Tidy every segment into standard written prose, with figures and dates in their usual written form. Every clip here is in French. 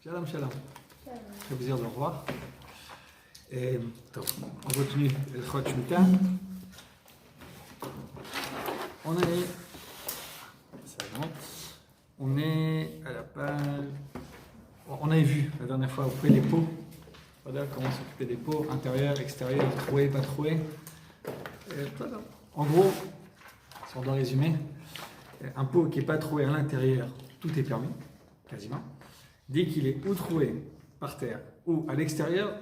Shalom, shalom. Très plaisir de le revoir. Et, on continue le Chod Shemitah. On est à la page. On avait vu la dernière fois, vous pouvez les pots. Voilà comment s'occuper des pots, intérieur, extérieur, troué, pas troué. Voilà. En gros, si on doit résumer, un pot qui n'est pas troué à l'intérieur, tout est permis, quasiment. Dès qu'il est ou troué par terre ou à l'extérieur,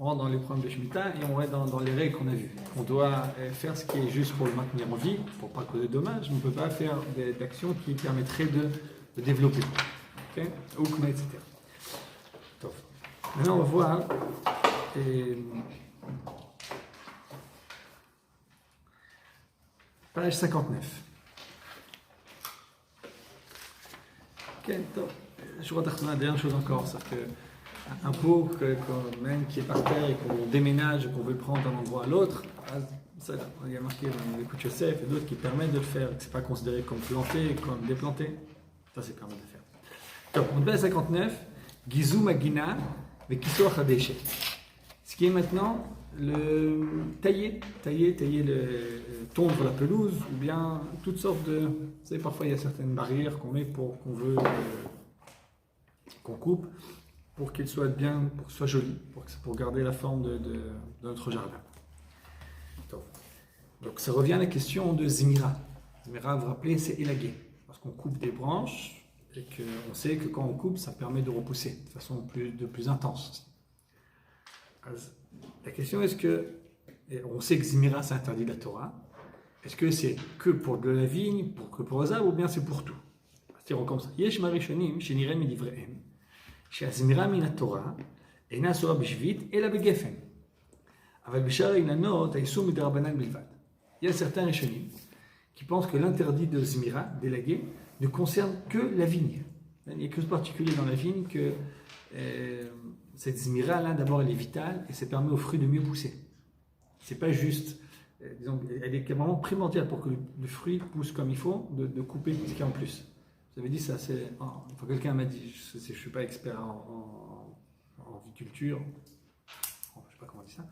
on rentre dans les problèmes de Shemitah et on est dans les règles qu'on a vues. On doit faire ce qui est juste pour le maintenir en vie, pour ne pas causer de dommages. On ne peut pas faire d'actions qui permettraient de développer, okay? Etc. Donc, maintenant, on va voir page 59. Okay, je crois que la dernière chose encore, c'est qu'un pot même qui est par terre et qu'on déménage, qu'on veut prendre d'un endroit à l'autre, ça, il y a marqué dans les coups de Yosef et d'autres qui permettent de le faire, que ce n'est pas considéré comme planté, comme déplanté. Ça, c'est permis de le faire. Donc, on est à 59, Gizou Magina, mais Kisor Hadeshe. Ce qui est maintenant le tailler, tondre la pelouse, ou bien toutes sortes de. Vous savez, parfois il y a certaines barrières qu'on met pour qu'on veut qu'on coupe, pour qu'il soit bien, pour que ce soit joli, pour garder la forme de notre jardin. Donc ça revient à la question de Zimira. Zimira, vous vous rappelez, c'est élaguer. Parce qu'on coupe des branches et qu'on sait que quand on coupe, ça permet de repousser de façon plus intense. La question est-ce que, on sait que Zimira c'est interdit de la Torah, est-ce que c'est que pour de la vigne, que pour les arbres, ou bien c'est pour tout? C'est-à-dire comme ça. Yesh marishonim shenirem midivrehem, she'azimira min haTorah, ena asura b'shvit, ela begefen. Aval b'shar inanot haïsur midrabanan bilvad. Il y a certains rishonim qui pensent que l'interdit de Zimira, d'élaguer, ne concerne que la vigne. Il n'y a que ce particulier dans la vigne que cette Zimira, là, d'abord, elle est vitale et ça permet aux fruits de mieux pousser. C'est pas juste, disons, elle est vraiment primordiale pour que le fruit pousse comme il faut, de couper ce qu'il y a en plus. Vous avez dit ça, quelqu'un m'a dit, je ne suis pas expert en viticulture, je ne sais pas comment on dit ça,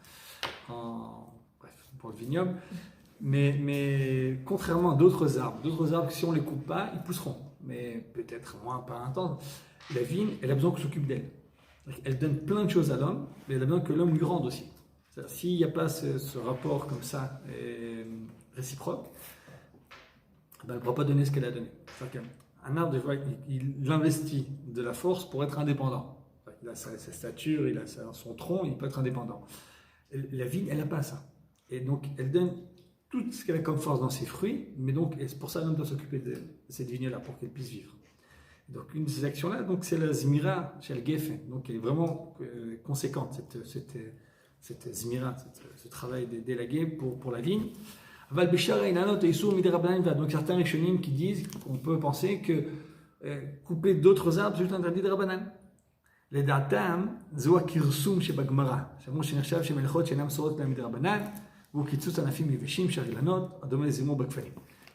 bref, pour le vignoble, mais contrairement à d'autres arbres, si on ne les coupe pas, ils pousseront, mais peut-être moins, pas intense. La vigne, elle a besoin qu'on s'occupe d'elle. Elle donne plein de choses à l'homme, mais elle a besoin que l'homme lui rende aussi. S'il n'y a pas ce rapport comme ça, réciproque, ben elle ne pourra pas donner ce qu'elle a donné. Un arbre, il investit de la force pour être indépendant. Il a sa stature, il a son tronc, il peut être indépendant. La vigne, elle n'a pas ça. Et donc, elle donne tout ce qu'elle a comme force dans ses fruits, mais donc, c'est pour ça que l'homme doit s'occuper de cette vigne-là, pour qu'elle puisse vivre. Donc, une de ces actions-là, donc, c'est la Zimira chez le Geffen. Donc, elle est vraiment conséquente, cette Zimira, ce travail d'élaguer pour la vigne. Donc, certains rishonim qui disent qu'on peut penser que couper d'autres arbres, c'est juste interdit de Rabbanan. Les datam, zoa kirsum chez Bagmara. Shamu shenershav chez Melchot, shenam sorot la mid Rabbanan, ou kitsus anafim yeveshim, sharilanot, adome les zimur bagfanim.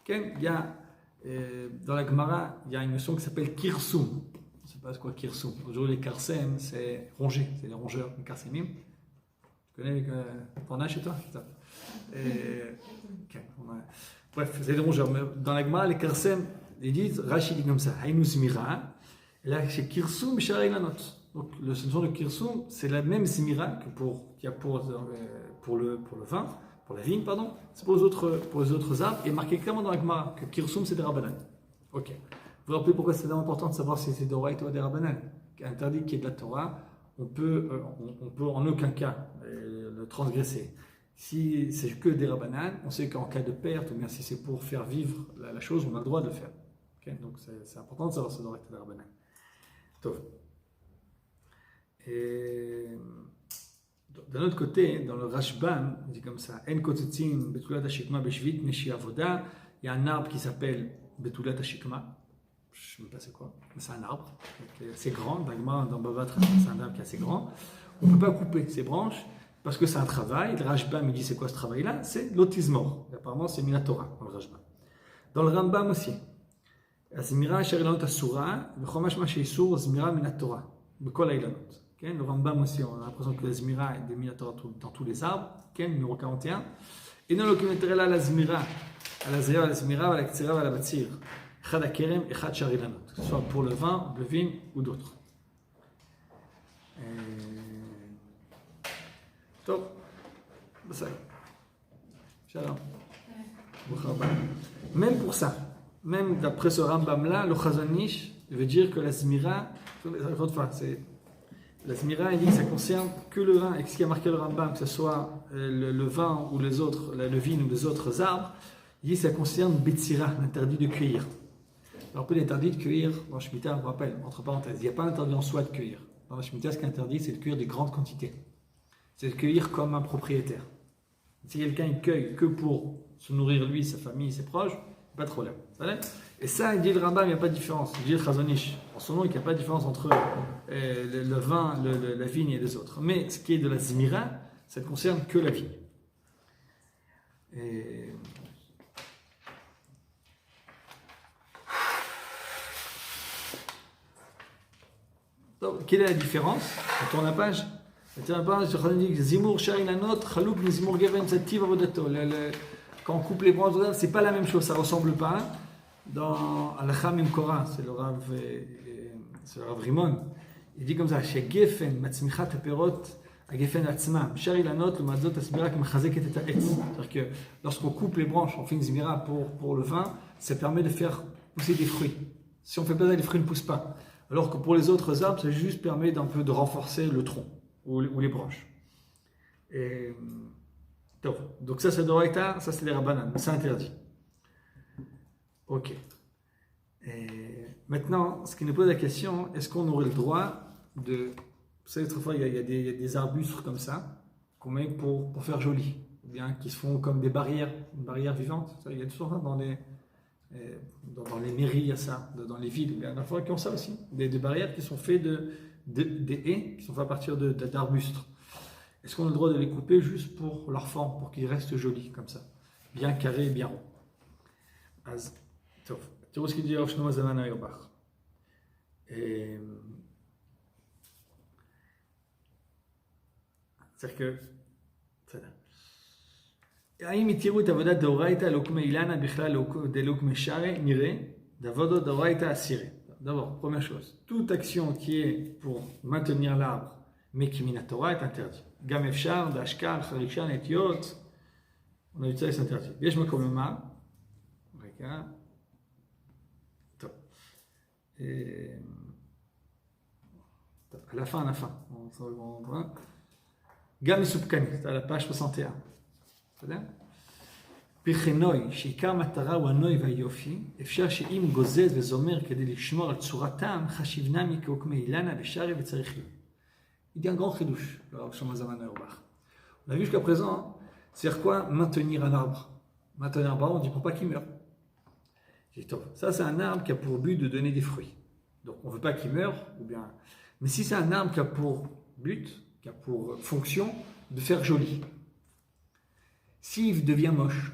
Il y a dans la Gemara, il y a une notion qui s'appelle kirsum. On ne sait pas ce qu'est kirsum. Aujourd'hui, les karsem, c'est ronger, c'est les rongeurs, les karsemim. Tu connais les pandas chez toi? Bref, c'est des rongeurs. Mais dans la Gemara, les karsem, ils disent, Rashi dit comme ça, Hainu Zimira, et là, c'est kirsum sharay lanot. Donc, le notion de kirsum, c'est la même Zimira qu'il y a pour le vin. Pour la vigne, pardon, c'est pour les autres arbres, et marqué clairement dans la Gemara que Kirsum c'est des Rabbanan. Ok. Vous vous rappelez pourquoi c'est important de savoir si c'est d'Oraïta ou des Rabbanan? Interdit qu'il y ait de la Torah, on peut en aucun cas le transgresser. Si c'est que des Rabbanan, on sait qu'en cas de perte, ou bien si c'est pour faire vivre la chose, on a le droit de le faire. Okay? Donc c'est important de savoir si c'est d'Oraïta ou des Rabbanan. Donc, d'un autre côté, dans le Rashbam, il dit comme ça, En kotzitzin betulat hashikma beshvit neshi avoda. Il y a un arbre qui s'appelle betulat hashikma. Je ne sais même pas c'est quoi, mais c'est un arbre assez grand. Dans Bavatra, c'est un arbre qui est assez grand. On ne peut pas couper ses branches parce que c'est un travail. Le Rashbam, il dit c'est quoi ce travail-là? C'est l'autismor. Apparemment, c'est Minatora dans le Rashbam. Dans le Rambam aussi, Azmira sharilanot asura, v'chomash ma sheisur azmira minatora. Bekol Ailanot. Le Rambam aussi, on a l'impression que la Zmira est mise dans tous les arbres. Numéro 41. Et non, le Kimeterela, la Zmira, à la Zéa, à la Zmira, à la Ktsira, à la Batsir. Echad Akerem, Echad Sharilanot. Que ce soit pour le vin, le vigne ou d'autres. Top. Ça. Shalom. Même pour ça, même d'après ce Rambam-là, le Chazon Ish veut dire que la Zmira, encore une fois, c'est. La Zmira, il dit que ça concerne que le vin, et ce qui a marqué le Rambam, que ce soit le vin ou les autres, le vigne ou les autres arbres, il dit que ça concerne Betsira, l'interdit de cueillir. Alors, peut l'interdit de cueillir, dans la Shemitah, on vous rappelle, entre parenthèses, il n'y a pas interdit en soi de cueillir. Dans la Shemitah, ce qui est interdit, c'est de cueillir des grandes quantités. C'est de cueillir comme un propriétaire. Si quelqu'un il cueille que pour se nourrir lui, sa famille, ses proches, pas de problème. Et ça, il dit le Rambam, il n'y a pas de différence. Il dit le Chazon Ish, en son nom, il n'y a pas de différence entre le vin, la vigne et les autres. Mais ce qui est de la Zmira, ça ne concerne que la vigne. Et... Donc, quelle est la différence? On tourne la page. Zimur Sharinanot, Chalouk, Zimur Geven, Zativ Avodato. Quand on coupe les branches, c'est pas la même chose, ça ressemble pas. Dans Alacham Imkora, c'est le Rav Rimon, il dit comme ça, chez Gefen, Matzmichat Aperot, à Gefen Atzma, Sharilanot, le Mazot Asmira qui m'chazeket et ta'etz. C'est-à-dire que lorsqu'on coupe les branches, on fait une Zmira pour le vin, ça permet de faire pousser des fruits. Si on fait pas ça, les fruits ne poussent pas. Alors que pour les autres arbres, ça juste permet d'un peu de renforcer le tronc ou les branches. Et, donc ça c'est Doraita, ça c'est les Rabbanan, c'est interdit. Ok. Et maintenant, ce qui nous pose la question, est-ce qu'on aurait le droit de... Vous savez, autrefois, il y a des arbustes comme ça, qu'on met pour faire joli, ou bien qui se font comme des barrières, une barrière vivante. Il y a toujours ça dans les mairies, il y a ça, dans les villes. Il y en a fois qui ont ça aussi, des barrières qui sont faites des haies, qui sont faites à partir d'arbustes. Est-ce qu'on a le droit de les couper juste pour leur forme, pour qu'ils restent jolis, comme ça, bien carrés et bien ronds? תראו ce qu'il dit Rav Shlomo Zalman Auerbach. C'est-à-dire que האם התירו את עבודת דאורייתא לוקמי אילנה בכלל דלוקמי שרי נראה d'avodat d'oraita asiré. D'abord, première chose, toute action qui est pour maintenir l'arbre mais qui mina Torah est interdite. Gam efshar, dashkar, charishan, etiot, on a vu ça, c'est interdit. Yesh makom lomar, regarde. À la fin, on va. Gam Soupkani, c'est à la page 61. C'est-à-dire פרחנוי, שעיקר מטרה הוא הנוי והיופי, אפשר שאם גוזז וזומר כדי לשמור על צורתם, חשיבנם כעוקמי אילנה ושרי וצריך להיות. Il dit un grand chidouche, le Rav Shlomo Zalman Auerbach. On a vu jusqu'à présent, c'est quoi maintenir un arbre? Maintenir un arbre, on dit pour pas qu'il meure. Ça, c'est un arbre qui a pour but de donner des fruits. Donc, on ne veut pas qu'il meure, ou bien. Mais si c'est un arbre qui a pour but, qui a pour fonction de faire joli, s'il devient moche,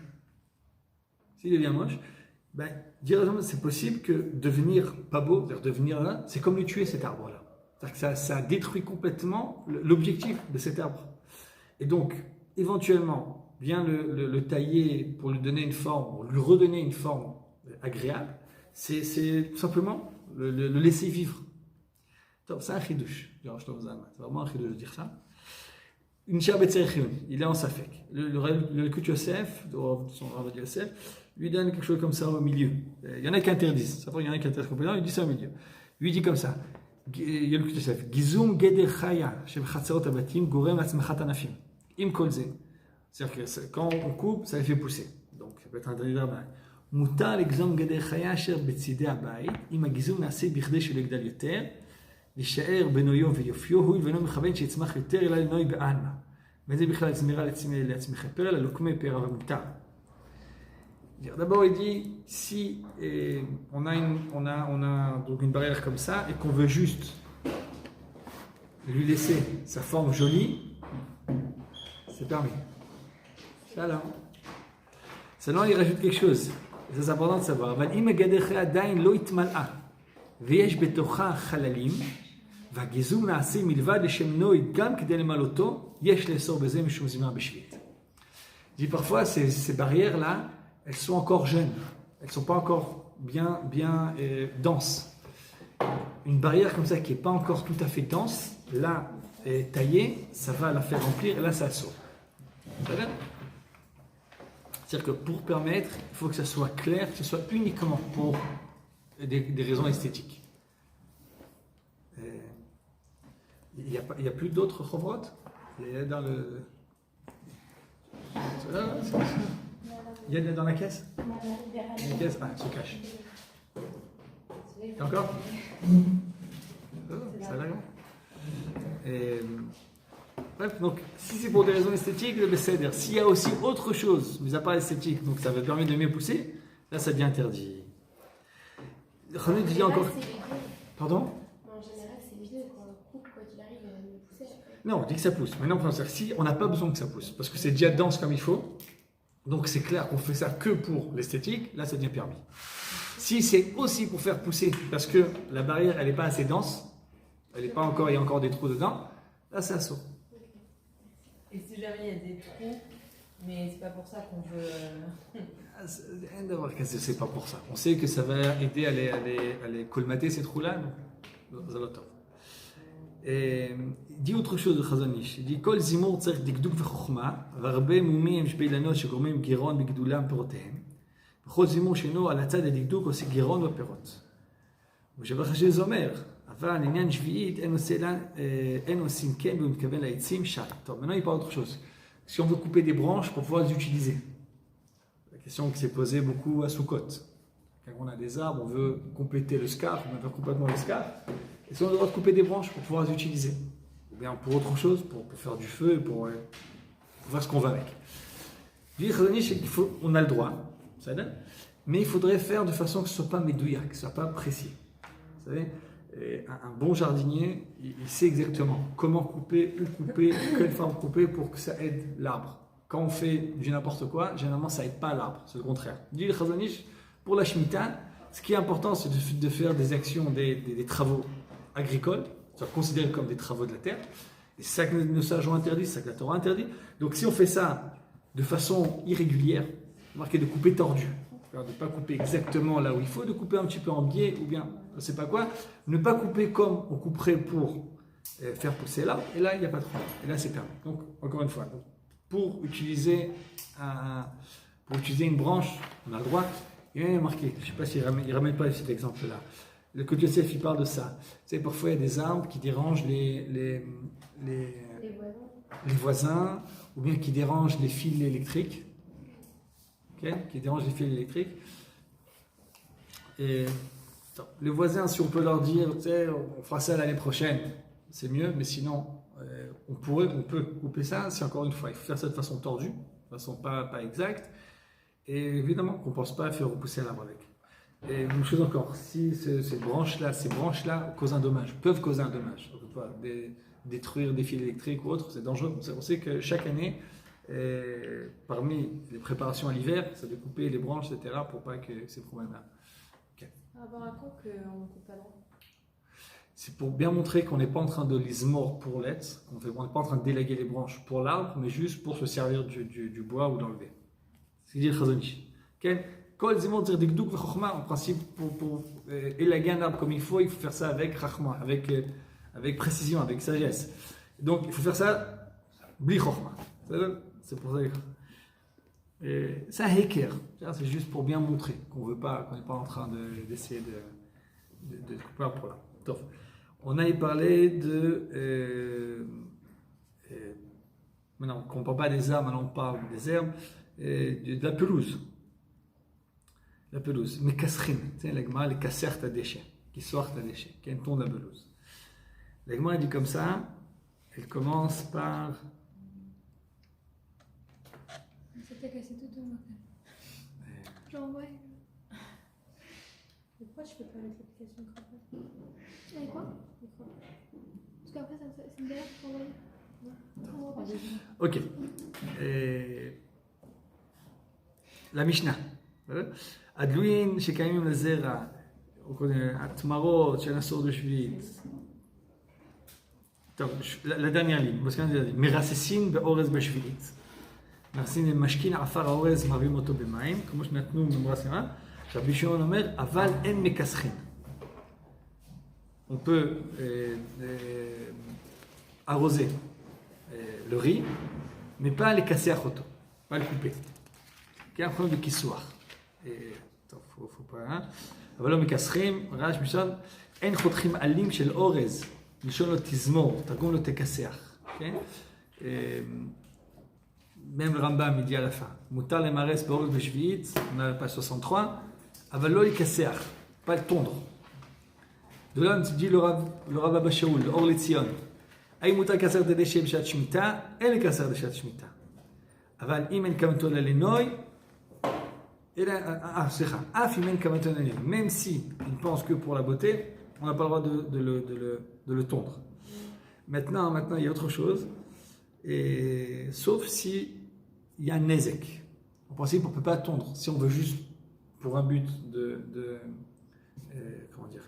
ben, directement, c'est possible que devenir pas beau, c'est-à-dire devenir là, c'est comme le tuer cet arbre-là. C'est-à-dire que ça détruit complètement l'objectif de cet arbre. Et donc, éventuellement, bien le tailler pour lui donner une forme, pour lui redonner une forme agréable, c'est tout simplement le laisser vivre. C'est un chidouche, c'est vraiment un chidouche de dire ça. Une charbet tzerichun, il est en safek. Le Likut Yosef, son Rav Yosef, lui donne quelque chose comme ça au milieu. Il y en a qui interdisent, il y en a qui interdisent complètement, il dit ça au milieu. Lui dit comme ça, il y a le Likut Yosef, Gizum geder chaya, shem chatzarot abatim, gorem atzmachat anafim, im kolze. C'est-à-dire que quand on coupe, ça les fait pousser. Donc ça peut être interdit là-bas. מותר לגזום גדר חיה אשר בצידי הבית, אם הגיזום נעשה בכדי שלא יגדל יותר, להישאר בנויו ויופיו, הוא ולא מכוון שיצמח יותר אלא לנוי בעלמא. וזה בכלל זמירה לעצמי כפר, אלא לוקמי פרע ומותר. D'abord, il dit, si on a donc une barrière comme ça, et qu'on veut juste lui laisser sa forme jolie, c'est permis. Shalom. Seulement, il rajoute quelque chose. C'est important de savoir. אבל אם הגדר עדיין לא התמלאה ויש בתוכה חללים, והגיזום נעשה מלבד לשם נוי גם כדי למלאותו, יש לאסור בזה משום זימה בשביעית. Je dis parfois, ces barrières-là, elles sont encore jeunes, elles ne sont pas encore bien denses. Une barrière comme ça qui n'est pas encore tout à fait dense, là, taillée, ça va la faire remplir et là, ça saute. C'est-à-dire que pour permettre, il faut que ça soit clair, que ce soit uniquement pour des raisons esthétiques. Il n'y a plus d'autres chovrot? Il y a dans le... Il y a dans la caisse? La caisse, ah, elle se cache. Et encore? Ça là. Bref, donc si c'est pour des raisons esthétiques, le besséder. S'il y a aussi autre chose, mais à part esthétique, donc ça va permettre de mieux pousser, là ça devient interdit. Khalid dit encore. Pardon? En général, c'est mieux quand on coupe, quoi qu'il arrive, à mieux pousser. Non, on dit que ça pousse. Maintenant, si on n'a pas besoin que ça pousse, parce que c'est déjà dense comme il faut, donc c'est clair qu'on fait ça que pour l'esthétique, là ça devient permis. Si c'est aussi pour faire pousser, parce que la barrière elle n'est pas assez dense, elle n'est pas encore, il y a encore des trous dedans, là ça saute. Et si jamais il y a des trous, mais c'est pas pour ça qu'on veut. C'est pas pour ça. On sait que ça va aider à les colmater ces trous-là. Et il dit autre chose de Chazanish. Il dit Kol zimur tzarich dikduk v'chokhma, v'arbe mumim shbeilano shegormim giron b'gdulam perotehem. וכל זימור שאינו על הצד הדקדוק עושה גירעון בפירות. ושבח השם זה אומר, אבל עניין שביעית אין עושים כן והוא מתכוון לעצים שי. טוב, maintenant il parle autre chose. Si on veut couper des branches pour pouvoir les utiliser. La question qui s'est posée beaucoup à Soukot. Quand on a des arbres, on veut compléter le scarf, on veut faire complètement le scarf. Et si on a le droit de couper des branches pour pouvoir les utiliser. Ou bien pour autre chose, pour faire du feu, pour faire ce qu'on veut avec. Lui, Chazanish, on a le droit. Mais il faudrait faire de façon que ce ne soit pas médouillak, que ce ne soit pas précis. Vous savez, un bon jardinier, il sait exactement comment couper, où couper, quelle forme couper pour que ça aide l'arbre. Quand on fait du n'importe quoi, généralement ça n'aide pas l'arbre, c'est le contraire. Dit le Chazanish, pour la Shemitah, ce qui est important, c'est de faire des actions, des travaux agricoles, c'est considéré comme des travaux de la terre. Et c'est ça que nos sages ont interdit, c'est ça que la Torah interdit. Donc si on fait ça de façon irrégulière, marqué de couper tordu, de ne pas couper exactement là où il faut, de couper un petit peu en biais ou bien je ne sais pas quoi, ne pas couper comme on couperait pour faire pousser l'arbre, et là il n'y a pas de problème, et là c'est permis. Donc encore une fois, pour utiliser une branche, on a le droit, il y a marqué, je ne sais pas s'il ne ramène pas cet exemple-là, le Côte Yosef il parle de ça, c'est parfois il y a des arbres qui dérangent les voisins, ou bien qui dérangent les fils électriques, qui dérangent les fils électriques. Et les voisins, si on peut leur dire, on fera ça l'année prochaine, c'est mieux, mais sinon, on peut couper ça, c'est encore une fois, il faut faire ça de façon tordue, de façon pas exacte, et évidemment qu'on ne pense pas à faire repousser l'arbre avec. Et une chose encore, si ces branches-là causent un dommage, peuvent causer un dommage, on ne peut pas détruire des fils électriques ou autres, c'est dangereux. On sait que chaque année, parmi les préparations à l'hiver, c'est de couper les branches, etc., pour pas que ces problèmes-là. Okay. Par rapport à quoi qu'on ne coupe pas droit? C'est pour bien montrer qu'on n'est pas en train de les mordre pour l'être, on n'est pas en train de délaguer les branches pour l'arbre, mais juste pour se servir du bois ou d'enlever. C'est ce qu'il dit le Chazanish. En principe, pour élaguer un arbre comme il faut faire ça avec chachma, avec précision, avec sagesse. Donc il faut faire ça bli chachma. C'est pour ça que c'est un heker, c'est juste pour bien montrer qu'on n'est pas en train d'essayer de couper un problème. Donc, on a parlé maintenant qu'on ne parle pas des arbres, maintenant on parle des herbes, de la pelouse. La pelouse, mais kasrin, l'agma, les kassert à déchets, qui sortent à déchets, qui est un ton de la pelouse. L'agma dit comme ça, elle commence par. T'as cassé tout ton matin. Genre, ouais. Mais pourquoi je peux pas mettre l'application Crapple? Avec quoi? Parce qu'après, c'est une galère pour envoyer. Ok. La Mishnah. הדלויים שקיימים לזרע, התמרות של עשור בשביעית, La dernière ligne, parce qu'on a dit Merasesin be'orez b'shvi'it. Merasesin mashkin afar ha'orez mavim oto b'mayim, כמו שנתנו במרסמה. Rabbi Shimon אומר, אבל אין מקסחין. On peut arroser le riz, mais pas les casser à choto, pas le couper. Il y a un problème de kissoir. Faut pas. אבל לא מקסחים, רעש משון, אין חותכים עלים של אורז, לשון לו תזמור, תרגום לו תכסח. Même le Rambam il dit à la fin, מותר למארס באורז בשביעית, on a la page 63, אבל לא לקסח, pas le tondre. De là, on dit le Rav Abba Shaul, le Or לציון, האם מותר לקסר את הדשא בשעת שמיטה? אין לקסר בשעת שמיטה. אבל אם אין כוונתו ללינוי, אף אם אין כוונתו ללינוי, même si il pense que pour la beauté, on n'a pas le droit de le tondre. Maintenant, il y a autre chose, et, sauf si il y a un nezek. En principe, on ne peut pas tondre. Si on veut juste pour un but comment dire,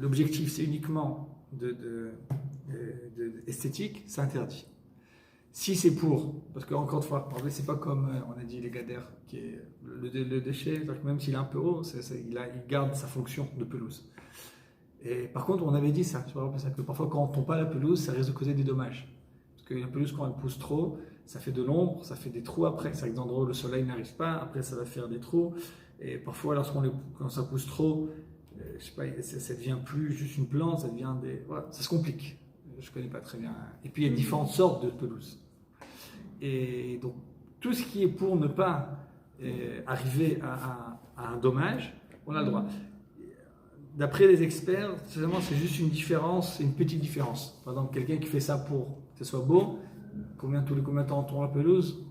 l'objectif c'est uniquement esthétique, c'est interdit. Si c'est pour, parce qu'encore une fois, c'est pas comme on a dit les gaders, qui est le déchet, même s'il est un peu haut, il garde sa fonction de pelouse. Et par contre, on avait dit ça, que parfois quand on ne tombe pas la pelouse, ça risque de causer des dommages. Parce que la pelouse, quand elle pousse trop, ça fait de l'ombre, ça fait des trous après. C'est vrai que dans l'endroit où le soleil n'arrive pas, après ça va faire des trous. Et parfois, quand ça pousse trop, je sais pas, ça devient plus juste une plante, ça devient des. Voilà, ça se complique. Je ne connais pas très bien. Et puis il y a différentes sortes de pelouses. Et donc, tout ce qui est pour ne pas arriver à un dommage, on a le droit. D'après les experts, c'est juste une différence, une petite différence. Par exemple, quelqu'un qui fait ça pour que ce soit beau, combien de temps on tourne la pelouse?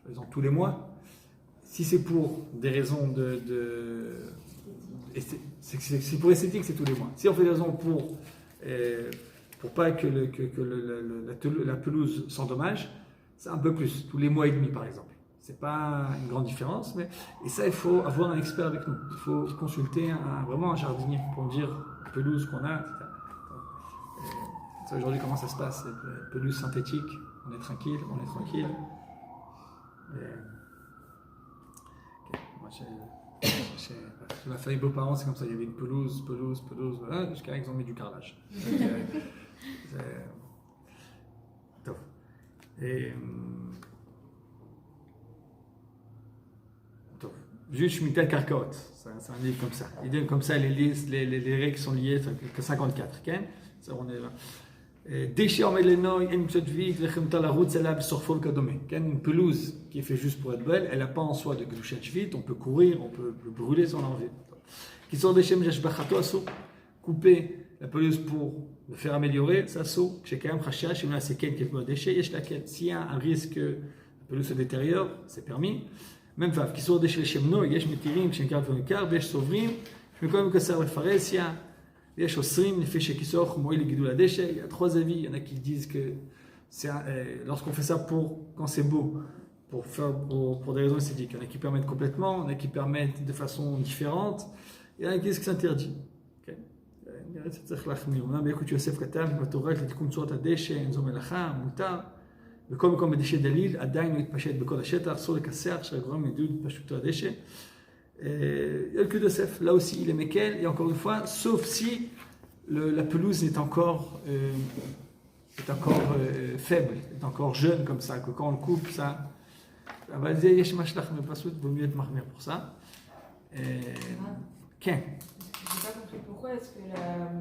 Par exemple, tous les mois. Si c'est pour des raisons c'est pour esthétique, c'est tous les mois. Si on fait des raisons pour pas que la pelouse s'endommage, c'est un peu plus, tous les mois et demi par exemple. C'est pas une grande différence, et ça il faut avoir un expert avec nous. Il faut consulter vraiment un jardinier pour dire la pelouse qu'on a, etc. Ça, aujourd'hui comment ça se passe, pelouse synthétique, on est tranquille. Moi, chez ma famille beaux-parents, c'est comme ça, il y avait une pelouse, voilà, jusqu'à ils ont mis du carrelage. Juste Shmita Karkaot, c'est un livre comme ça. Il donne comme ça les règles qui sont liées, que 54. Okay? Ça, on est là. Déchets en mélénoï, une pelouse qui est faite juste pour être belle, elle n'a pas en soi de gdushat shvit, on peut courir, on peut brûler son envie. Qui sont des shem jashbachato asso, couper la pelouse pour le faire améliorer, ça saut. Chez quand même khashash, il y a c'est quelques déchets, yesh laquelle. S'il y a un risque que la pelouse se détériore, c'est permis. Même fav, qui sont des déchets shemno, yesh mitirim, chez quand même car, yesh sovrim, je me connais que ça le faresia. Il y a 3 avis, il y en a qui disent que lorsqu'on fait ça quand c'est beau, pour des raisons esthétiques, il y en a qui permettent complètement, il y en a qui permettent de façon différente, il y en a qui disent que c'est interdit. בכל מקום בדשא דליל, עדיין לא התפשט בכל השטח, אסור לכסח, שהגורם לעידוד התפשטותו הדשא. Il y a le cul de Sef, là aussi il est méquel, et encore une fois, sauf si la pelouse est encore faible, est encore jeune comme ça, que quand on le coupe, ça va dire yesh mashlach mais pas vaut mieux être marmir pour ça. Qu'est? J'ai pas compris pourquoi est-ce que la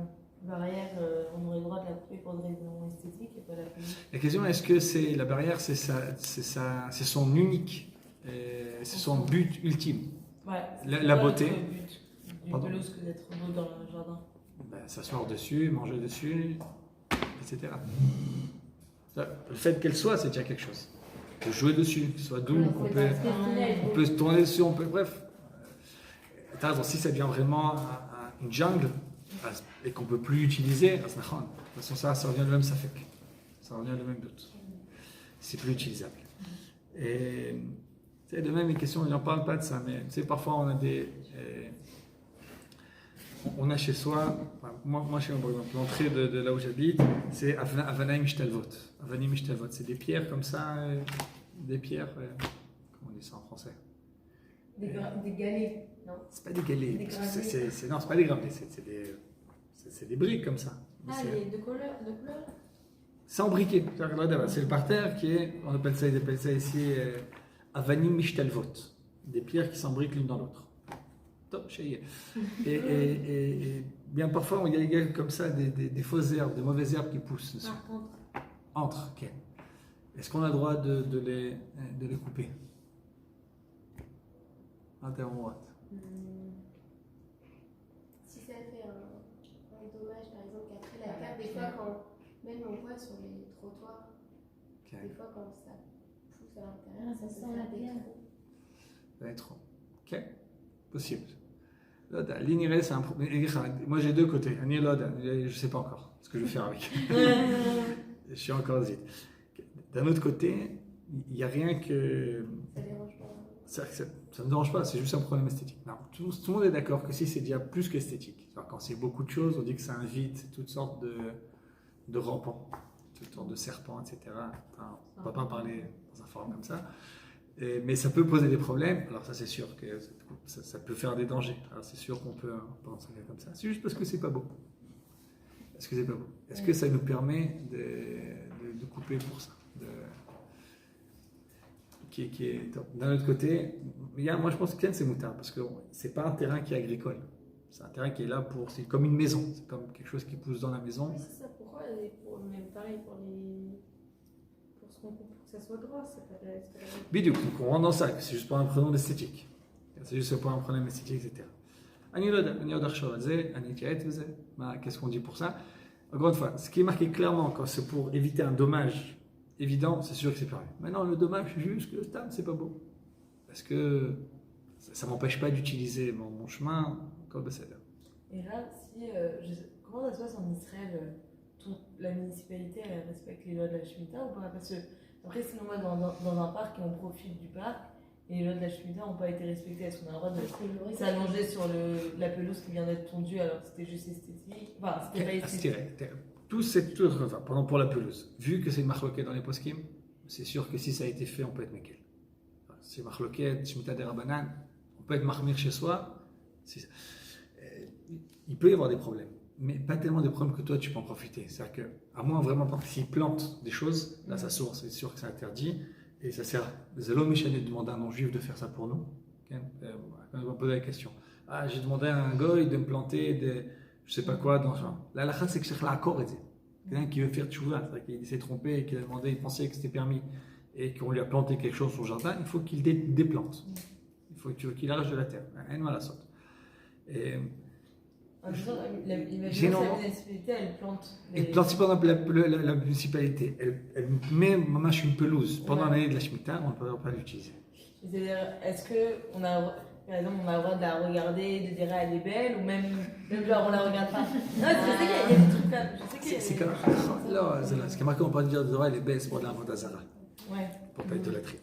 barrière, on aurait le droit de la couper pour des raisons esthétiques et pas la pelouse. La question est-ce que c'est la barrière, c'est son unique, c'est son but ultime. Ouais, la beauté. Le but d'une pelouse que d'être beau dans le jardin. S'asseoir dessus, manger dessus, etc. Le fait qu'elle soit, c'est déjà quelque chose. De jouer dessus, qu'il soit doux, on peut se tourner dessus, bref. Si ça devient vraiment une jungle et qu'on ne peut plus utiliser, de toute façon ça revient le même safek. Ça revient le même doute. C'est plus utilisable. Et de même, les questions, on n'en parle pas de ça, mais parfois on a des on a chez soi, enfin, moi chez moi, par exemple, l'entrée de là où j'habite, c'est Avanaim Shtelvot. Avanim Shtelvot, c'est des pierres comme ça, des pierres, comment on dit ça en français? Des galets, non? C'est pas des galets, Des parce que graviers. non, c'est pas des graviers, c'est des briques comme ça. Ah, les deux couleurs, C'est en briquet. C'est le parterre qui est, on appelle ça ici Avanim Mishtelvot, des pierres qui s'embriquent l'une dans l'autre. Top, chérie. Et bien parfois, il y a comme ça des fausses herbes, des mauvaises herbes qui poussent dessus. Par contre, Entre, ok. Est-ce qu'on a le droit de les couper? Interrompre. Si ça fait un dommage, par exemple, qu'après la terre, des fois, même on voit sur les trottoirs, Ok. des fois quand ça pousse à l'intérieur, ça peut faire des trous. Ça va être trop. Ok. Possible. L'ignoré, c'est un problème. Moi, j'ai deux côtés. Je ne sais pas encore ce que je vais faire avec. Je suis encore hésite. D'un autre côté, il n'y a rien que. Ça dérange pas. Ça ne me dérange pas, c'est juste un problème esthétique. Non, tout le monde est d'accord que si c'est déjà plus qu'esthétique, quand c'est beaucoup de choses, on dit que ça invite toutes sortes de rampants, toutes sortes de serpents, etc. Enfin, on ne va pas parler dans un forum comme ça. Mais ça peut poser des problèmes. Alors ça, c'est sûr que ça peut faire des dangers. Alors c'est sûr qu'on peut penser comme ça. C'est juste parce que c'est pas beau. Est-ce que c'est pas beau? Est-ce que ça nous permet de couper pour ça? Qui est top. D'un autre côté, moi je pense que c'est moutard parce que c'est pas un terrain qui est agricole. C'est un terrain qui est là c'est comme une maison. C'est comme quelque chose qui pousse dans la maison. oui, c'est ça. Pourquoi même pareil pour ce qu'on coupe, pour que ça soit droit, c'est pas la- Bidou, donc on rentre dans ça, c'est juste pas un problème esthétique. C'est juste pas un problème esthétique, etc. Qu'est-ce qu'on dit pour ça? Encore une fois, ce qui est marqué clairement quand c'est pour éviter un dommage évident, c'est sûr que c'est permis. Maintenant, le dommage, c'est juste que le stade, c'est pas beau. Parce que ça ne m'empêche pas d'utiliser mon chemin comme ça. Et là, comment ça se passe en Israël? La municipalité, elle respecte les lois de la Shemitah ou pas? Parce que, après, sinon, moi, dans un parc, et on profite du parc, et les lois de la Shemitah n'ont pas été respectées. Est-ce qu'on a le droit de s'allonger sur la pelouse qui vient d'être tondue alors que c'était juste esthétique? Enfin, c'était pas esthétique. Pour la pelouse, vu que c'est une marloquette dans les poskim, c'est sûr que si ça a été fait, on peut être mekel. C'est marloquette, Shemitah des Rabbanan, on peut être marmir chez soi. Il peut y avoir des problèmes, mais pas tellement des problèmes que toi tu peux en profiter. C'est-à-dire qu'à moins vraiment, s'ils plantent des choses, là ça sort, c'est sûr que c'est interdit, et ça sert. Zélo Michel demande à un non-juif de faire ça pour nous. On va poser la question. Ah, j'ai demandé à un goy de me planter des. Je sais pas quoi dans ça. La halakha, c'est que c'est l'accord. Quelqu'un qui veut faire tchouva, c'est-à-dire qu'il s'est trompé et qu'il a demandé, il pensait que c'était permis et qu'on lui a planté quelque chose sur le jardin, il faut qu'il déplante. Il faut qu'il arrache de la terre. Et Imaginez que la municipalité, elle plante. Et plante, par exemple, la municipalité, elle met une pelouse pendant l'année de la Shemitah, on ne peut pas l'utiliser. C'est-à-dire, est-ce qu'on a. Par exemple, on a le droit de la regarder, de dire elle est belle, ou même genre on la regarde pas. Non, je sais qu'il y a des trucs là. Je sais qu'il y a C'est comme. Là, ce qui est marqué, on peut dire de droit, elle est belle, c'est pour de la Vodazara. Ouais. Pour pas idolâtrer.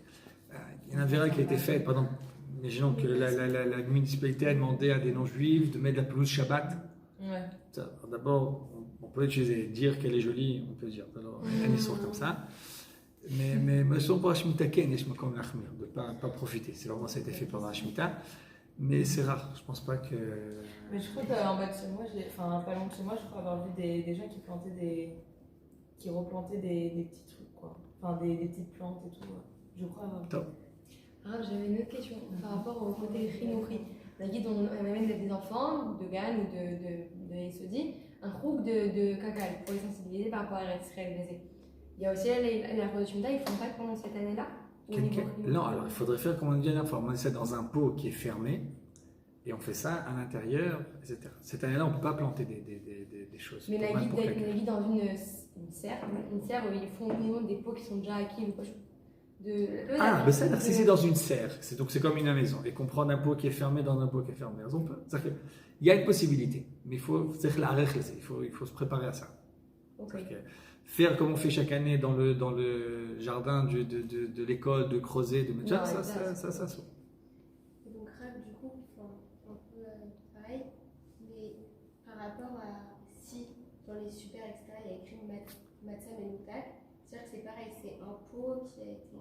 Il y a un verre qui a été fait, par exemple, imaginons que la municipalité a demandé à des non-juifs de mettre de la pelouse Shabbat. Ouais. D'abord, on peut utiliser, dire qu'elle est jolie, on peut dire. Alors, elles sont comme ça. Mais si on peut Shemitah, de ne pas profiter. C'est vraiment ça a été fait pendant la Shemitah. Mais c'est rare, je pense pas que. Mais je crois qu'en bas de chez moi, pas loin de chez moi, je crois avoir vu des gens qui replantaient des petits trucs, quoi. Enfin, des petites plantes et tout. Je crois avoir. Top. Ah, j'avais une autre question par rapport au côté chinouri. On amène des enfants, de Gan ou de Yesodi, un groupe de kakal pour les sensibiliser par rapport à l'Israël baiser. Il y a aussi la production ils ne font pas pendant cette année-là? Non, alors il faudrait faire comme on dit la dernière fois. On met ça dans un pot qui est fermé et on fait ça à l'intérieur, etc. Cette année-là, on ne peut pas planter des choses. Mais Nagui dans une serre où ils font des pots qui sont déjà acquis. Mais si c'est dans une serre, donc c'est comme une maison, et qu'on prend un pot qui est fermé dans un pot qui est fermé, on peut. Il y a une possibilité, mais il faut se préparer à ça. Okay. Faire comme on fait chaque année dans le jardin de l'école, de creuser, de mettre ça. Donc, du coup, un peu pareil, mais les super, etc., il y a écrit Matzah Menoutak. C'est-à-dire que c'est pareil, c'est un pot qui a été.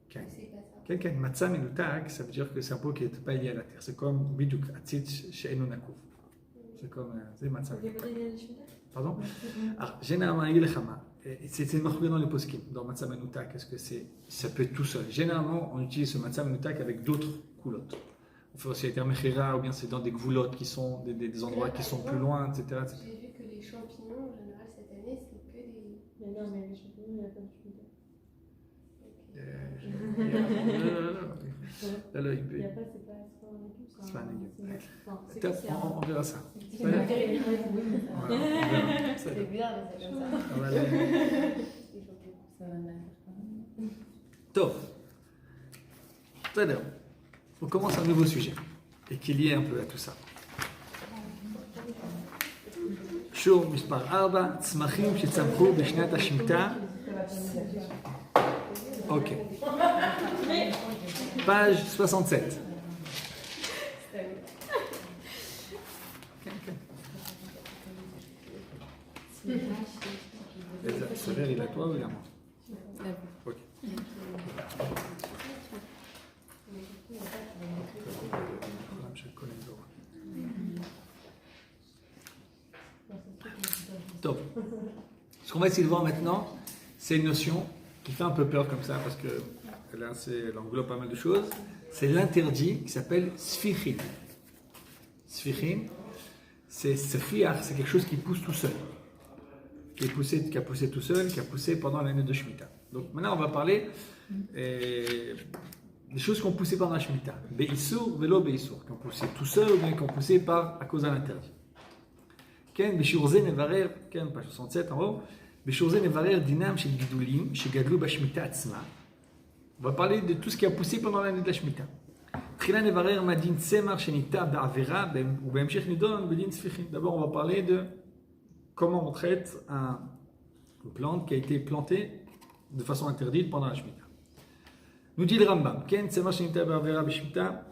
Okay. C'est pas ça. Quelqu'un Matzah Menoutak, ça veut dire que c'est un pot qui n'est pas lié à la terre. C'est comme Biduk, Atzit, She'enu Nakouf. C'est comme Matzah Menoutak. Pardon? Alors, généralement, c'est marqué dans les poskim, dans Matzah Menoutak. Est-ce que ça peut être tout seul? Généralement, on utilise ce Matzah Menoutak avec d'autres coulottes. On fait aussi avec un mechira, ou bien c'est dans des goulottes qui sont des endroits qui sont plus loin, etc. J'ai vu que les champignons, en général, cette année, c'est que des. Mais non, mais les champignons, il n'y a pas de Shemitah. Là, il peut. Il n'y a pas, c'est pas un légume, C'est pas un légume. C'est On verra ça. C'est pas terrible. Voilà, on verra. C'est bizarre, mais c'est comme ça. Voilà. Ça va mal. Top. Très bien. On commence un nouveau sujet et qui est lié un peu à tout ça. Shur Mispar 4, Tzmachim Shetzamchu Beshnat HaShmita. Ok. Page 67. Ce verre, il est à toi ou il est à moi? Ok. Top. Ce qu'on va essayer de voir maintenant, c'est une notion qui fait un peu peur comme ça, parce que là, elle englobe pas mal de choses. C'est l'interdit qui s'appelle sfichim. Sfichim, c'est quelque chose qui pousse tout seul. Qui a poussé tout seul, qui a poussé pendant l'année de Shemitah. Donc maintenant, on va parler des choses qui ont poussé pendant la Shemitah. Be'issur, velo be'issur, qui ont poussé tout seul ou bien qui ont poussé à cause d'un interdit. Ken, b'shurze nevarer, ken, page 67 en haut, b'shurze nevarer dinam shel gidulim, shegadlu b'shmita atzma. On va parler de tout ce qui a poussé pendant l'année de la Shemitah. Tchila nevarer madin tsemar shenita ba'avera, ou be'emshech nidon bedin sfichim. D'abord, on va parler de comment on traite une plante qui a été plantée de façon interdite pendant la Shemitah. Nous dit le Rambam, Ken Tzemar Shenita Ba'avera B'Shmita,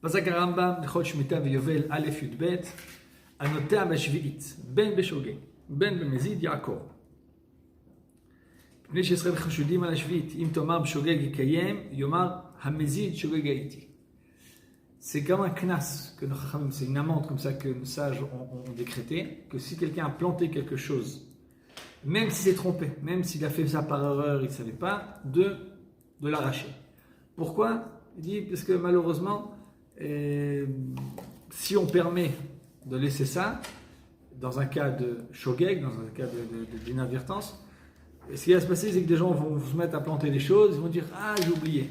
Bazak Rambam L'chol Shemitah V'Yovel Aleph Yudbet, Anotea B'Shvi'it, Ben B'Shogeg, Ben B'Mezid Yaakov. Pnei Sh'Yisrael Chashudim Al Shvi'it, Im Tomar B'Shogeg Yikayem, Yomar HaMezid Shogeg Haiti. C'est comme un knas, c'est une amende comme ça que nos sages ont décrété, que si quelqu'un a planté quelque chose, même s'il s'est trompé, même s'il a fait ça par erreur, il ne savait pas, de l'arracher. Pourquoi? Il dit, parce que malheureusement, si on permet de laisser ça, dans un cas de shogeg, dans un cas d'inadvertance, ce qui va se passer, c'est que des gens vont se mettre à planter des choses, ils vont dire, ah, j'ai oublié.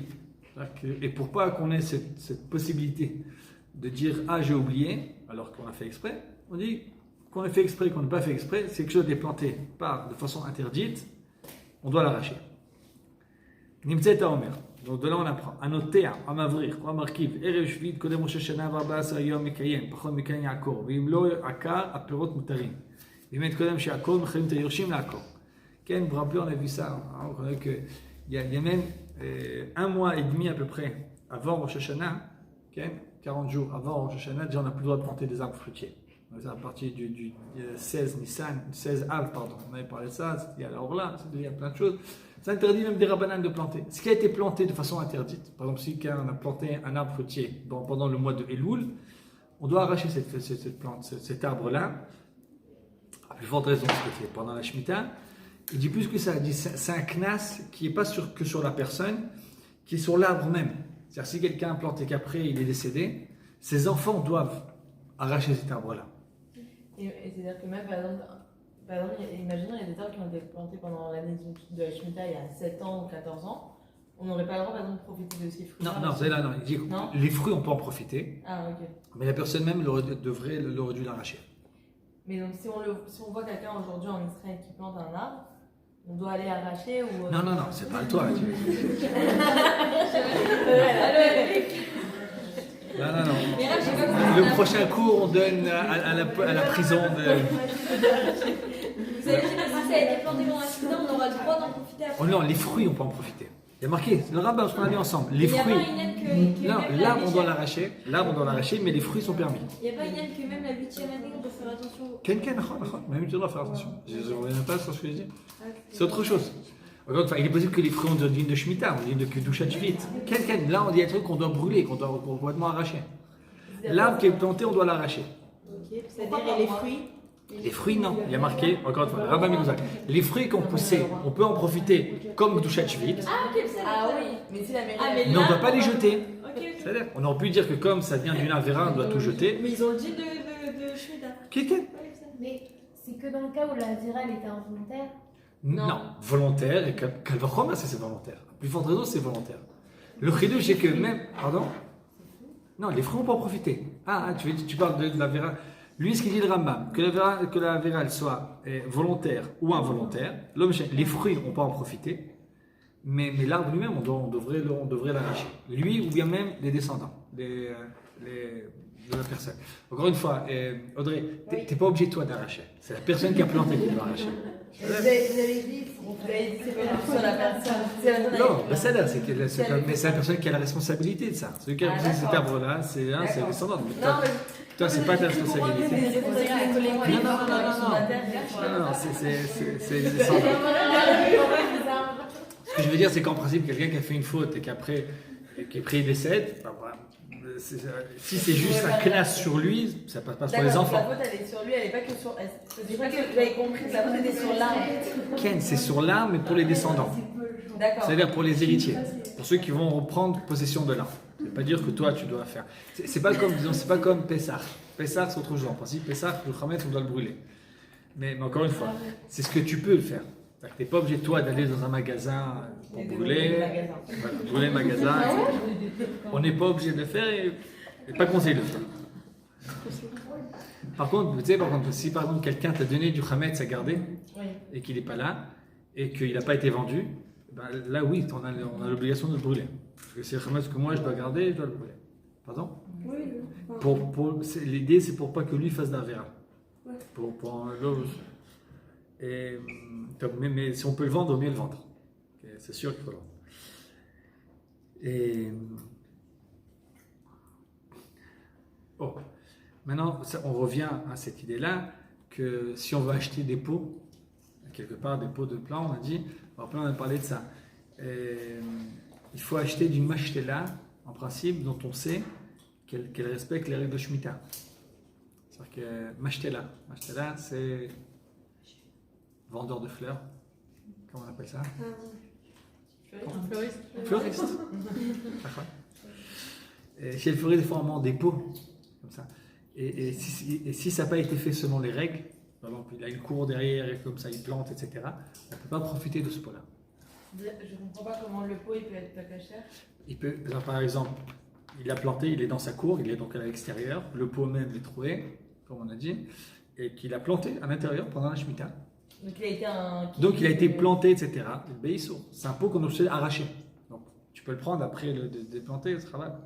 Et pour pas qu'on ait cette possibilité de dire ah j'ai oublié alors qu'on a fait exprès, on dit qu'on a fait exprès, qu'on n'a pas fait exprès, c'est quelque chose qui est planté de façon interdite, on doit l'arracher. Nimtzet Omer. Donc de là on apprend. Anotea, Amavrir, Amarkiv, Erev Shvit, Kodem Rosh Hashanah, Varba'asa Yom Mekayem, Pachon Mekayem Yaakov, Vim Lo Akar, Aperot Mutarim. Vimet Kodem Sheakov, Mechalim Tayurshim Laakov. Ken, vous vous rappelez, on a vu ça. On connaît qu'il y a même un mois et demi à peu près avant Rosh Hashanah, 40 jours avant Rosh Hashanah, déjà on n'a plus le droit de planter des arbres fruitiers. À partir du 16 Nissan, 16 Av, pardon, on avait parlé de ça, il y a l'Orla, il y a plein de choses. Ça interdit même des rabbananes de planter. Ce qui a été planté de façon interdite, par exemple, si quelqu'un a planté un arbre fruitier pendant le mois de Elul, on doit arracher cette plante, cet arbre-là, à plus forte raison, c'était pendant la Shemitah. Il dit plus que ça, il dit c'est un knas qui n'est pas que sur la personne, qui est sur l'arbre même. C'est-à-dire si quelqu'un a planté qu'après il est décédé, ses enfants doivent arracher cet arbre-là. Et c'est-à-dire que même par exemple imaginons il y a des arbres qui ont été plantés pendant l'année de la Shemitah il y a 7 ans ou 14 ans, on n'aurait pas le droit par exemple de profiter de ces fruits. Non, c'est là, non. Il dit non, les fruits on peut en profiter, mais la personne même aurait dû l'arracher. Mais donc si on voit quelqu'un aujourd'hui en Israël qui plante un arbre, on doit aller arracher ou... Non, c'est pas toi. Non. Le prochain cours, on donne à la prison de... Vous savez, si ça a été planté pendant un accident, on aura le droit d'en profiter après. Oh non, les fruits, on peut en profiter. Il y a marqué, le rabbin, ce qu'on a vu ensemble. Les Il n'y a fruits. pas une aide que Non, même l'arbre, la on doit huitième- l'arracher. L'arbre, on doit l'arracher, mais les fruits sont permis. Il n'y a pas une aide que même la 8e année, on doit faire attention. Même tu dois faire attention. Je ne reviens pas sur ce que je dis. C'est autre chose. Encore une fois, il est possible que les fruits, on devienne de Shemitah, on devienne de Kedushat Shvit. Là, on dit un truc qu'on doit brûler, qu'on doit complètement arracher. L'arbre qui est planté, on doit l'arracher. Ok, c'est-à-dire et les fruits. Les fruits, non. Il y a marqué, encore une fois, Rabbi Minouzak. Les fruits qui ont poussé, on peut en profiter comme Kedushat Shvit, Ah, ok, c'est Ah oui, mais si la mairie. Ah, mais mais on ne doit pas les jeter. Ok, ok. C'est-à-dire, on aurait pu dire que comme ça vient d'une Avera, on doit tout jeter. Mais ils ont le dit de Shmita. Quelqu'un Mais c'est que dans le cas où la zira elle était involontaire. Non, volontaire, et Kalvachom, c'est volontaire. Plus forte raison, c'est volontaire. Le chidouche, c'est que même. Pardon. Non, les fruits, on peut en profiter. Tu parles de la Vera. Lui, ce qu'il dit le Rambam, que la Vera elle soit volontaire ou involontaire, les fruits, on peut en profiter, mais l'arbre lui-même, on devrait l'arracher. Lui ou bien même les descendants de la personne. Encore une fois, Audrey, t'es pas obligé toi d'arracher. C'est la personne qui a planté qui doit arracher. Vous avez dit, c'est pas sur la personne. C'est la personne Non, avec- bah ça là, mais c'est la personne qui a la responsabilité de ça. Celui qui a poussé cet d'accord. arbre-là, c'est le D'accord. descendant. Non, Toi, mais. toi, c'est pas ta responsabilité. C'est des responsabilités collectives. Non, non, c'est le descendant. Ce que je veux dire, c'est qu'en principe, quelqu'un qui a fait une faute et qu'après, il décède, bah, voilà. Si c'est juste un classe sur lui, ça passe pas sur les D'accord, enfants. la faute elle est sur lui, elle est pas que sur. C'est pas que vous avez compris que la faute était sur l'arbre. Ken, c'est sur l'arbre, mais pour les descendants. D'accord. C'est-à-dire pour les héritiers, pour ceux qui vont reprendre possession de l'arbre. Ça veut pas dire que toi tu dois faire. C'est pas comme, disons, c'est pas comme Pessah. Pessah c'est autre chose. En principe, Pessah, le Khamet, on doit le brûler. Mais encore une fois, c'est ce que tu peux le faire. Tu n'es pas obligé toi d'aller dans un magasin pour brûler. Voilà, brûler le magasin. etc. On n'est pas obligé de le faire et pas conseillé de le faire. Par contre, tu sais, si par exemple quelqu'un t'a donné du Khamet à garder Oui. et qu'il n'est pas là et qu'il n'a pas été vendu, ben là oui, on a l'obligation de le brûler. Parce que c'est le Khamet que moi je dois garder, je dois le brûler. Pardon? L'idée c'est pour pas que lui fasse d'Avera. Mais si on peut le vendre, vaut mieux le vendre. Okay, c'est sûr qu'il faut le vendre. Et maintenant, on revient à cette idée-là que si on veut acheter des pots, quelque part des pots de plant, on a dit, on a parlé de ça. Il faut acheter d'une mashtela, en principe, dont on sait qu'elle respecte les règles de Shemitah. C'est-à-dire que mashtela, c'est vendeur de fleurs. Comment on appelle ça? Fleuriste. Et chez le fleuriste, il faut vraiment des pots, comme ça. Et si ça n'a pas été fait selon les règles, par exemple, il a une cour derrière et comme ça, il plante, etc., on ne peut pas profiter de ce pot-là. Je ne comprends pas comment le pot il peut être pas cher. Il peut, par exemple, il a planté, il est dans sa cour, il est donc à l'extérieur, le pot même est troué, comme on a dit, et qu'il a planté à l'intérieur pendant la Shemitah. Donc il a été planté, etc. C'est un pot qu'on est obligé d'arracher. Donc tu peux le prendre après le déplanter, ce sera là.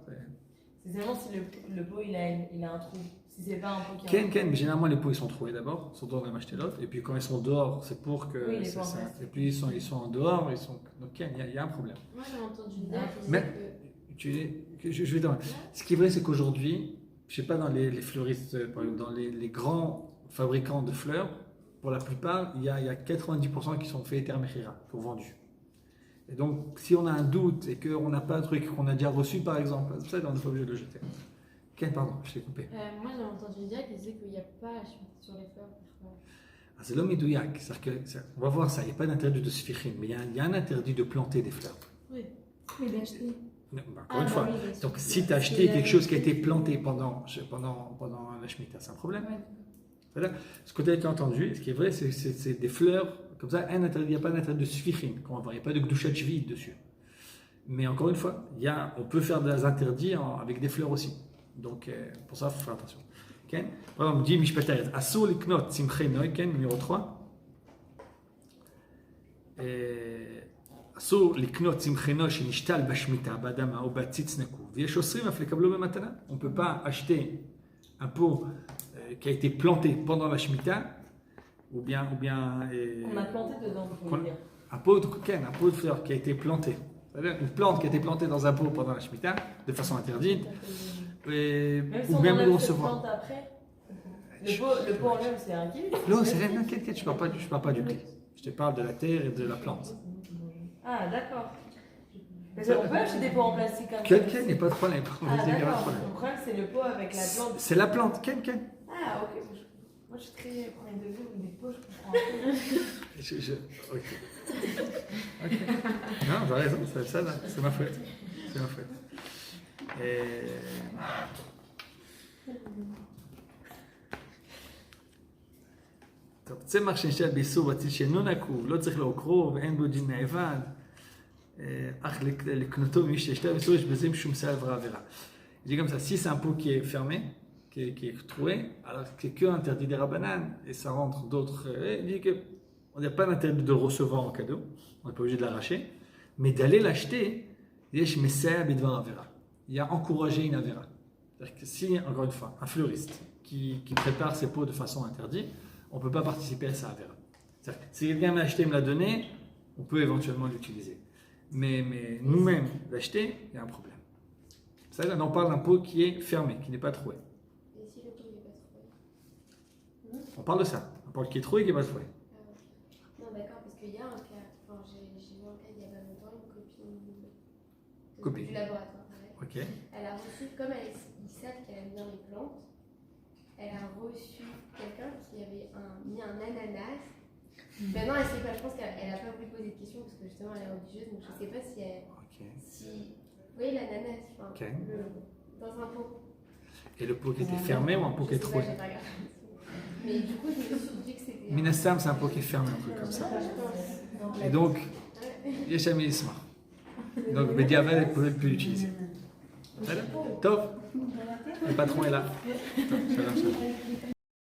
C'est seulement si le pot il a un trou. Si c'est pas un pot qui a un trou. Mais généralement les pots ils sont troués d'abord, ils sont dans la l'autre, et puis quand ils sont dehors, c'est pour que. Oui, c'est ça. Et puis ils sont en dehors, ils sont. Donc il y a un problème. Moi j'ai entendu dire Mais je vais dans. Ce qui est vrai, c'est qu'aujourd'hui, je sais pas dans les fleuristes, dans les grands fabricants de fleurs, pour la plupart, il y a 90% qui sont faits Eter-Mechira, qui sont vendus. Et donc, si on a un doute et qu'on n'a pas un truc qu'on a déjà reçu, par exemple, ça, on n'est pas obligé de le jeter. Pardon, je t'ai coupé. moi j'ai entendu dire qu'il disait qu'il n'y a pas la Shemitah sur les fleurs. C'est l'homme idouillac. On va voir ça, il n'y a pas d'interdit de sfichim, mais il y a un interdit de planter des fleurs. Oui. Mais d'acheter. Encore une fois. Donc, si tu as acheté quelque chose qui a été planté pendant la Shemitah, c'est un problème. Voilà. Ce que tu as entendu, ce qui est vrai, c'est des fleurs, comme ça, il n'y a pas d'interdit de sfichim, qu'on va voir, il n'y a pas de gdushat shvit dessus. Mais encore une fois, on peut faire des interdits avec des fleurs aussi. Donc, pour ça, il faut faire attention. Okay? Par exemple, dit Mishpataret, Asur liknot simchei noiken, numéro 3. Asur liknot simchei noi shenishtal bashmita, badama, ou batzitz neku. V'yesh osrim af lekablo bematana. On ne peut pas acheter un pot qui a été planté pendant la Shemitah, ou bien on a planté dedans, vous pouvez dire. un pot de fleurs qui a été planté. C'est-à-dire une plante qui a été plantée dans un pot pendant la Shemitah, de façon interdite, et, Même si ou on même enlève où on cette se voit. plante après, le pot en lui-même, c'est un kiwi. Non, c'est rien, t'inquiète, je parle pas du clé. Je te parle de la terre et de la plante. Ah, d'accord. Mais on peut acheter des pots en plastique comme ça. Ken, n'est pas de problème. Ah, Vas-y, il y a pas de d'accord. problème. Le problème, c'est le pot avec la plante. C'est la plante, Ken. Ah, ok. Moi, je suis très premier degré, ou des pots, je comprends un peu. Ok. Non, j'ai raison, c'est ma faute. C'est ma faute. Et... טוב, צמח שנשאר באיסור אציל שאינו נקוב, לא צריך לעוקרו ואין בו דין מעבד, אך לקנותו ממי שיש לו איסור, יש בזה משום סל ועבירה. Il dit comme ça, si c'est un pot qui est fermé, qui est troué, alors c'est que interdit des rabbanan, et ça rentre d'autres, il dit qu'on n'a pas d'interdit de le recevoir en cadeau, on n'est pas obligé de l'arracher, mais d'aller l'acheter, yesh messer bidvar avera. Il y a encouragé une avera. C'est-à-dire que si, encore une fois, un fleuriste qui prépare ses pots de façon interdite, on ne peut pas participer à sa avera. C'est-à-dire que si quelqu'un m'a acheté et me l'a donné, on peut éventuellement l'utiliser. Mais nous-mêmes, l'acheter, il y a un problème. Ça, là, on parle d'un pot qui est fermé, qui n'est pas troué. Et si le pot n'est pas trouvé? On parle de ça. Un pot qui est troué et qui n'est pas troué. Ah, ok. Non, d'accord, parce qu'il y a un cas, enfin, j'ai vu un cas il y a pas longtemps, Copine. du laboratoire, pareil. Ok. Elle a reçu, comme ils savent qu'elle aime bien les plantes, elle a reçu quelqu'un qui avait mis un ananas. Maintenant, elle sait pas, je pense qu'elle n'a pas voulu poser de questions parce que justement elle est religieuse, donc je ne sais pas si elle. Ok. Vous voyez l'ananas, enfin, Ok. dans un pot. Et le pot qui était fermé ou un pot qui est Je sais troué? pas, j'ai pas regardé. Mais du coup, je me suis dit que c'était. Minastam, c'est un pot qui est fermé, un truc comme ça. Et donc, Yeshami Isma. Donc, Bediavad, elle peut l'utiliser. Top. Le patron est là. Top. Shalom, shalom.